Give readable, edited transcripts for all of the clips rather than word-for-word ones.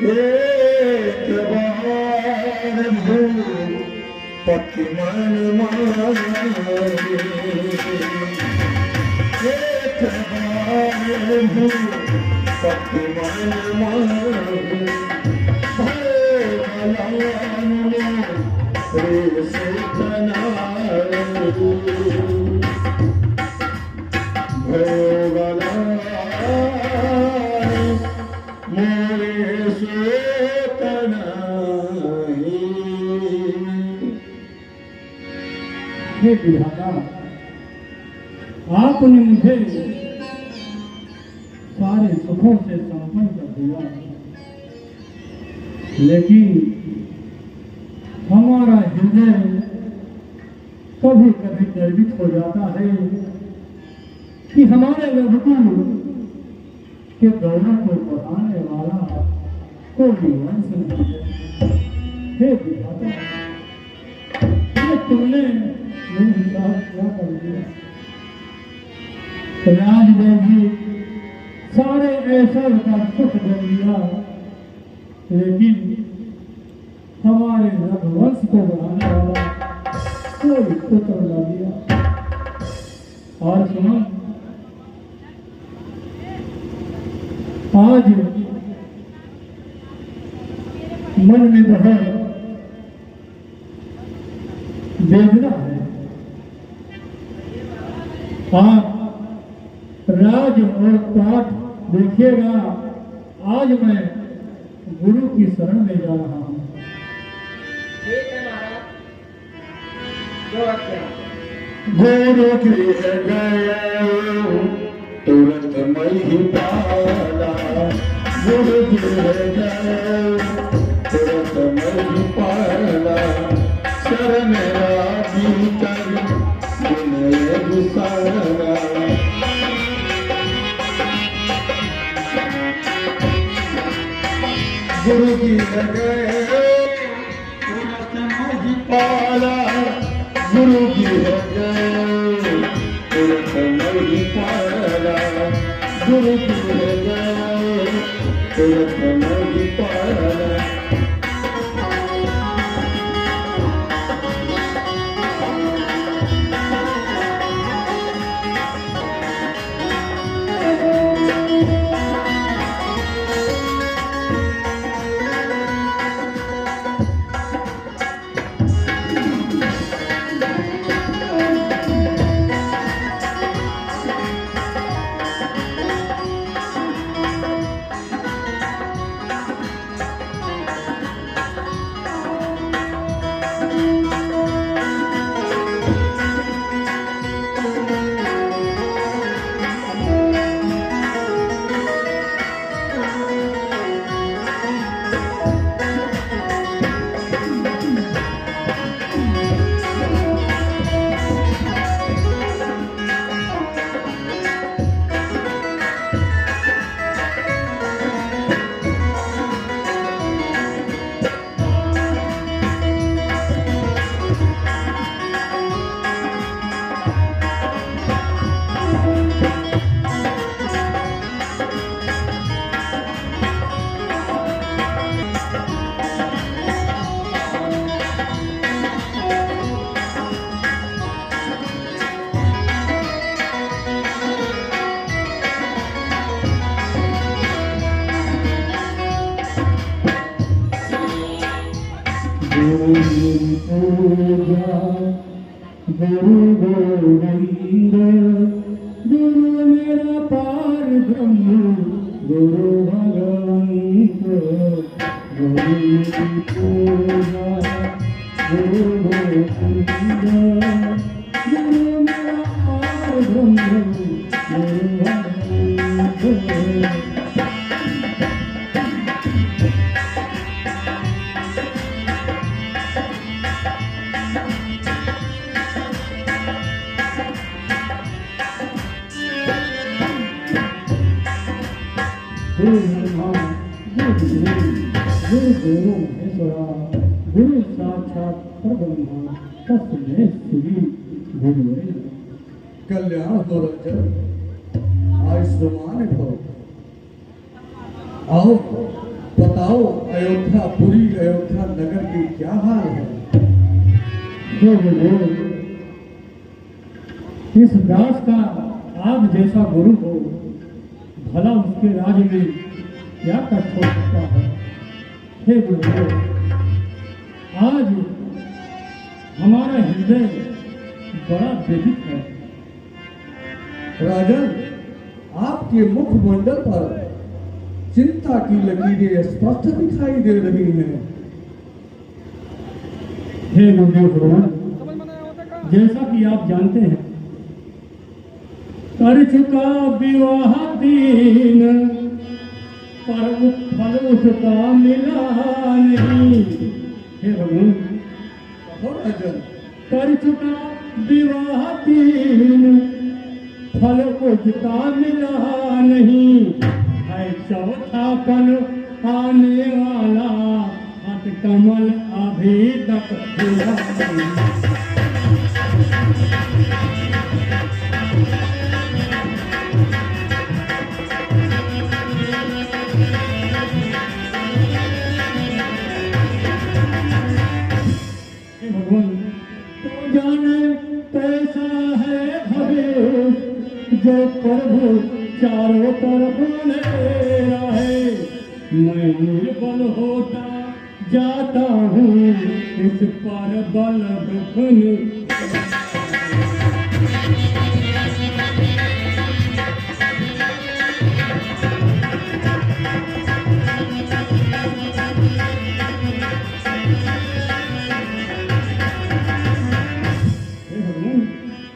एक बार पति मन मारे, एक बार पति मन मारे, रे सुतना भोगला मोरे सुतना। हे विधाता, आपने मुझे सारे सुखों से संपन्न कर दिया, लेकिन हमारा हृदय कभी कभी गर्वित हो जाता है कि हमारे रघुकुल के गौरव को बढ़ाने वाला कोई वंश नहीं है। हे विधाता, तुमने मेरे साथ क्या कर दिया? राजदेवी सारे ऐश्वर्य का सुख दे दिया, लेकिन हमारे रघुवंश को बढ़ाने वाला कोई पुत्र न दिया। और सुनो, आज मन में बहुत वेदना है। आप राज और पाठ देखिएगा, आज मैं गुरु की शरण में जा रहा हूँ। गुरु गृह गए तुरंत मही पाला, गुरु गृह गए तुरंत मही पाला, शरण राजी कर विनय विसारा। गुरु गृह गए तुरंत मही पाला, गुरु गृह गए तुरंत मही पाला, गुरु गृह गए तुरंत मही पाला। गुरु गोविंद गुरु मेरा पार ब्रह्म गुरु भगवंत गुरु पूजा गुरु गोविंद गुरु मेरा पार ब्रह्म गुरु भगवंत। गुरु गुरु महेश्वरा गुरु साक्षात परब्रह्म तस्मै श्री गुरुवे कल्याण हो रजत आयुष्मान भव। आओ बताओ अयोध्यापुरी अयोध्या नगर की क्या हाल है? जो बोलो, इस दास का आप जैसा गुरु हो, भला उसके राज में क्या कष्ट हो सकता है? हे गुरु, आज हमारा हृदय बड़ा व्यथित है। राजन, आपके मुखमंडल पर चिंता की लकीरें स्पष्ट दिखाई दे रही हैं। हे गुरुदेव, जैसा कि आप जानते हैं, कर चुका विवाह दीन, पर फल उसका मिला नहीं। हे भगवान, कहो राजन, कर चुका विवाह दीन, फल उसका मिला नहीं। है चौथा पल आने वाला, हट कमल अभी तक खुला नहीं। तो जाने कैसा है भवेश, जो प्रभु चारों तरफ अंधेरा है। मैं निर्बल होता जाता हूँ, इस पर बल दुखन।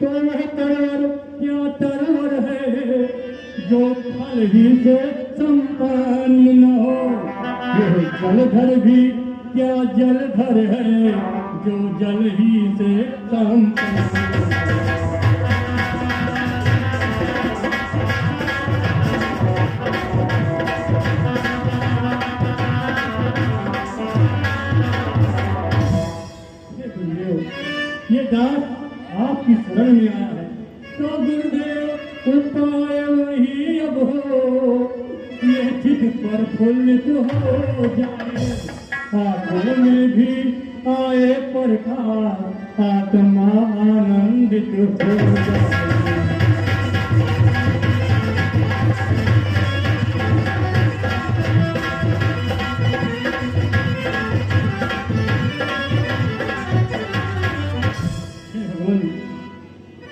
तो वह तरवर क्या तरवर है, जो फल ही से संपन्न न हो। यह जलधर भी क्या जलधर है, जो जल ही से संपन्न हो। ये दास आपकी शरण में आया है, तो गुरुदेव उपाय वही अब हो, ये चित पर फुल्लित हो जाए। आंखों में भी आए प्रकाश, आत्मा आनंदित हो जाए।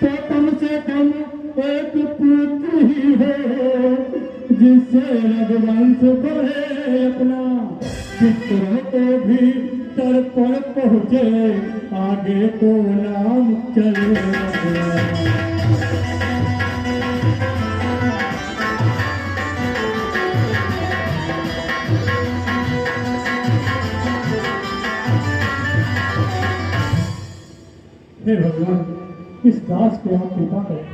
तो कम से कम एक पुत्र ही हो, जिससे रघुवंश बढ़े अपना। पितरों को भी तर पर पहुँचे, आगे को नाम चले। हे भगवान, इस दास को आप कृपा करें।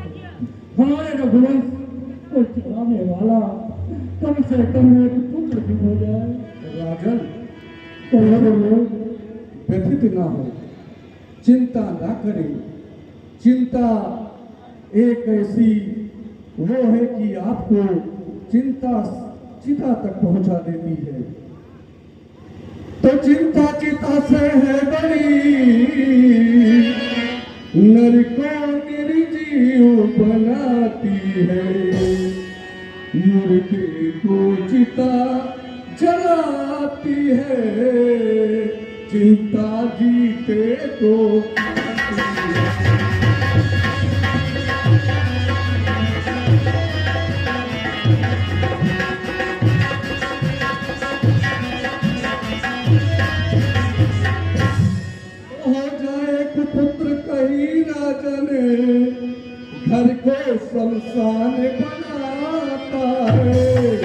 हमारे रघुवंश को चलाने वाला कम से कम एक पुत्र भी हो जाए। राजन, तो लोग व्यथित ना हो, चिंता ना करें। चिंता एक ऐसी वो है कि आपको चिंता चिता तक पहुंचा देती है। तो चिंता चिता से है बड़ी, नर को निर्जीव बनाती है। मुर्दे को चिता जलाती है, चिंता जीते को पुत्र कहीं राजन घर को शमशान बनाता है।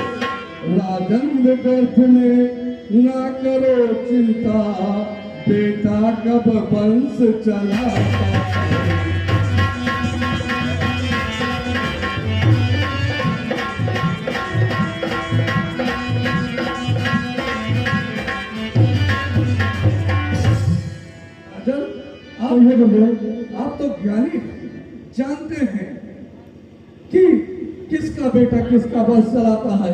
राजन व्यर्थ में ना करो चिंता, बेटा कब वंश चलाता है। आप तो ज्ञानी जानते हैं कि किसका बेटा किसका वंश चलाता है।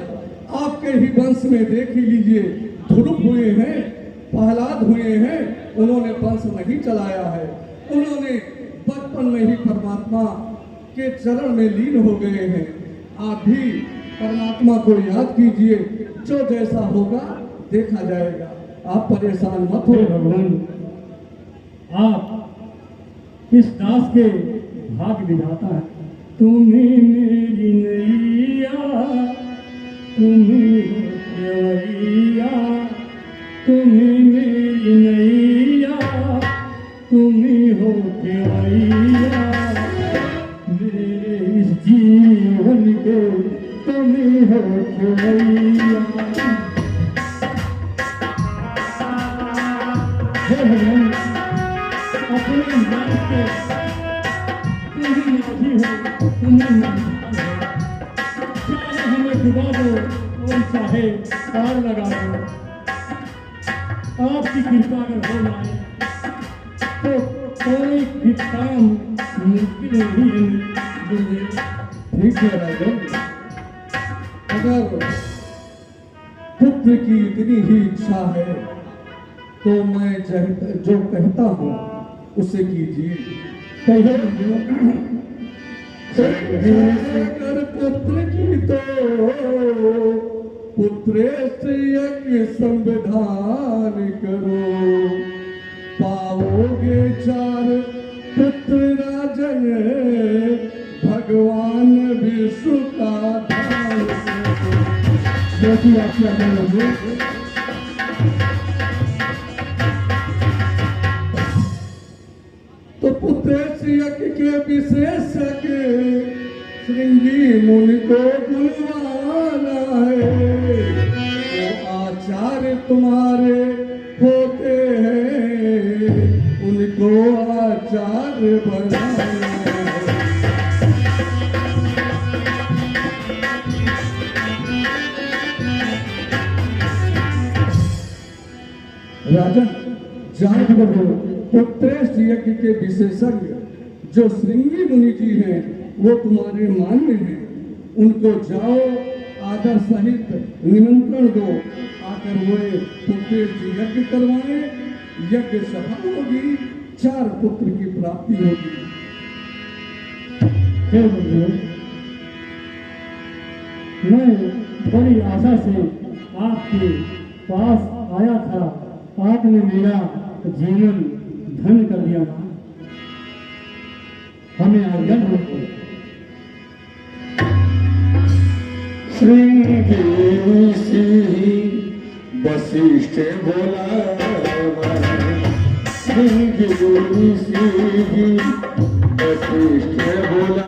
आपके आपके ही वंश में देख ही लीजिए, ध्रुव हुए हैं, प्रहलाद हुए हैं, उन्होंने वंश नहीं चलाया है, उन्होंने बचपन में ही परमात्मा के चरण में लीन हो गए हैं। आप भी परमात्मा को याद कीजिए, जो जैसा होगा देखा जाएगा, आप परेशान मत हो। हे भगवान, आप इस दास के भाग विधाता है। तुम्हें मेरी नैया, तुम्हें हो केवैया, तुम्हें मेरी नैया, तुम्हें हो केवैया, मेरे इस जीवन के तुम्हें हो केवैया। हे भगवान, अपने मन के तुम्हें माझी हो, तुम्हें माझी हो, चाहे हमें डुबा दो और चाहे पार लगा दो। आपकी कृपा अगर हो जाए तो कोई भी काम मुश्किल नहीं है। ठीक है राजन, अगर पुत्र की इतनी ही इच्छा है तो मैं जो कहता हूँ उसे कीजिए। कहिए अगर पुत्र की तो पुत्रेष्ठ यज्ञ संविधान करो, पाओगे 4 पुत्र राजन, भगवान विष्णु का दान करो। जैसी आपकी आज्ञा होगी। तो पुत्रेष्ठ यज्ञ के विशेषज्ञ श्रृंगी मुनि को बुलवाना है, वो आचार्य तुम्हारे होते हैं, उनको आचार्य बनाना है। राजन, जान करो, पुत्रेष्ठ यज्ञ के विशेषज्ञ जो श्रृंगी मुनि जी हैं वो तुम्हारे मान्य हैं, उनको जाओ आदर सहित निमंत्रण दो, आकर वे पुत्रेष्ठ यज्ञ करवाएं, यज्ञ सफल होगी, 4 पुत्र की प्राप्ति होगी। हे भगवान, मैं बड़ी आशा से आपके पास आया था, आपने मेरा जीवन धन्य कर दिया ना। हमें आज्ञा दो। श्रृंगी वशिष्ठ बोला, श्रृंगी वशिष्ठ बोला।